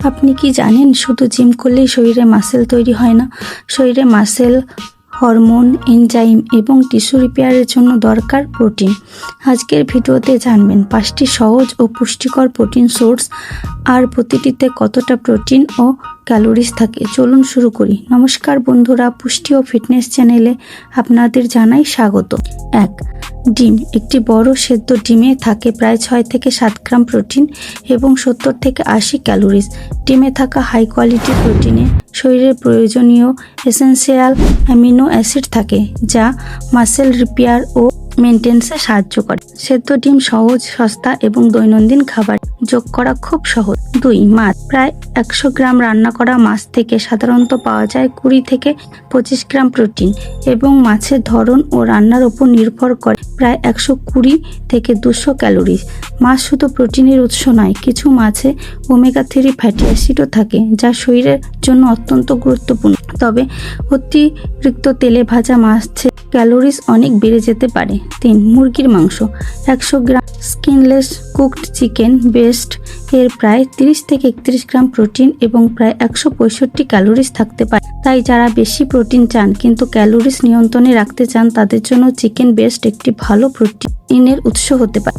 আপনি কি জানেন শুধু জিম করলেই শরীরে মাসেল তৈরি হয় না, শরীরে মাসেল হরমোন, এনজাইম এবং টিস্যু রিপেয়ারের জন্য দরকার প্রোটিন। আজকের ভিডিওতে জানবেন 5টি সহজ ও পুষ্টিকর প্রোটিন সোর্স আর প্রতিটিতে কতটা প্রোটিন ও ক্যালোরিজ থাকে। চলুন শুরু করি। নমস্কার বন্ধুরা, পুষ্টি ও ফিটনেস চ্যানেলে আপনাদের জানাই স্বাগত। 1. ডিম। একটি বড় সেদ্ধ ডিমে থাকে প্রায় 6 থেকে 7 গ্রাম প্রোটিন এবং 70 থেকে 80 ক্যালোরিজ। ডিমে থাকা হাই কোয়ালিটি প্রোটিনে শরীরের প্রয়োজনীয় এসেন্সিয়াল অ্যামিনো অ্যাসিড থাকে, যা মাসেল রিপেয়ার ও মেনটেন্সে সাহায্য করে। সেদ্ধ ডিম সহজ, সস্তা এবং দৈনন্দিন খাবার যোগ করা খুব সহজ। 2. মাছ। প্রায় 100 গ্রাম রান্না করা মাছ থেকে সাধারণত পাওয়া যায় 20 থেকে 25 গ্রাম প্রোটিন এবং মাছের ধরন ও রান্নার উপর নির্ভর করে প্রায় 120 থেকে 200 ক্যালোরিজ। মাছ শুধু প্রোটিনের উৎস নয়, কিছু মাছে ওমেগা 3 ফ্যাটি অ্যাসিডও থাকে, যা শরীরের জন্য অত্যন্ত গুরুত্বপূর্ণ। তবে অতিরিক্ত তেলে ভাজা মাছে ক্যালোরিজ অনেক বেড়ে যেতে পারে। 3. মুরগির মাংস। 100 গ্রাম স্কিনলেস কুকড চিকেন ব্রেস্ট এর প্রায় 30 থেকে 31 গ্রাম প্রোটিন এবং প্রায় 165 ক্যালোরিজ থাকতে পারে। তাই যারা বেশি প্রোটিন চান কিন্তু ক্যালোরিজ নিয়ন্ত্রণে রাখতে চান, তাদের জন্য চিকেন ব্রেস্ট একটি ভালো প্রোটিনের উৎস হতে পারে।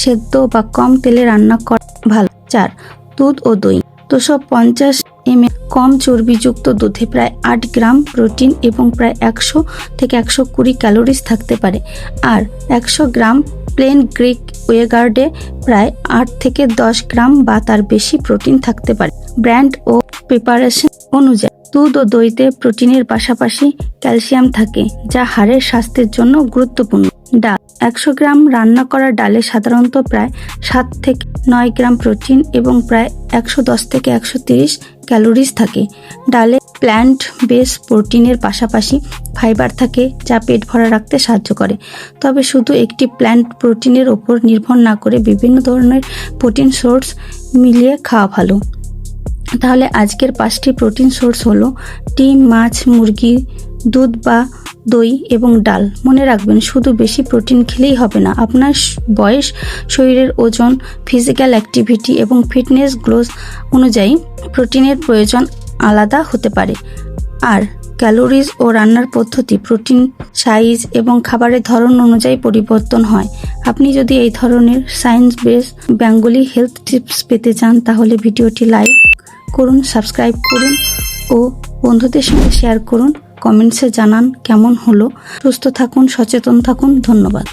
সেদ্ধ বা কম তেলে রান্না করা ভালো। 4. দুধ ও দই। 250 ml কম চর্বিযুক্ত দুধে প্রায় 8 গ্রাম প্রোটিন এবং প্রায় 100 থেকে 120 ক্যালোরিজ থাকতে পারে। আর 100 গ্রাম প্লেন গ্রিক ইয়োগার্টে প্রায় 8 থেকে 10 গ্রাম বা তার বেশি প্রোটিন থাকতে পারে। ব্র্যান্ড ও প্রিপারেশন অনুযায়ী দুধ ও দইতে প্রোটিনের পাশাপাশি ক্যালসিয়াম থাকে, যা হাড়ের স্বাস্থ্যের জন্য গুরুত্বপূর্ণ। ডাল। 100 গ্রাম রান্না করা ডালে সাধারণত প্রায় 7 থেকে 9 গ্রাম প্রোটিন এবং প্রায় 110 থেকে 130 ক্যালোরিজ থাকে। ডালে প্ল্যান্ট বেস প্রোটিনের পাশাপাশি ফাইবার থাকে, যা পেট ভরা রাখতে সাহায্য করে। তবে শুধু একটি প্ল্যান্ট প্রোটিনের ওপর নির্ভর না করে বিভিন্ন ধরনের প্রোটিন সোর্স মিলিয়ে খাওয়া ভালো। তাহলে আজকের 5টি প্রোটিন সোর্স হলো ডিম, মাছ, মুরগি, দুধ বা দই এবং ডাল। মনে রাখবেন, শুধু বেশি প্রোটিন খেলেই হবে না। আপনার বয়স, শরীরের ওজন, ফিজিক্যাল অ্যাক্টিভিটি এবং ফিটনেস গোলস অনুযায়ী প্রোটিনের প্রয়োজন আলাদা হতে পারে। আর ক্যালোরিজ ও রান্নার পদ্ধতি, প্রোটিন সাইজ এবং খাবারের ধরন অনুযায়ী পরিবর্তন হয়। আপনি যদি এই ধরনের science base Bengali health tips পেতে চান, তাহলে ভিডিওটি লাইক করুন, সাবস্ক্রাইব করুন ও বন্ধুদের সঙ্গে শেয়ার করুন। কমেন্টসে জানান কেমন হলো। সুস্থ থাকুন, সচেতন থাকুন। ধন্যবাদ।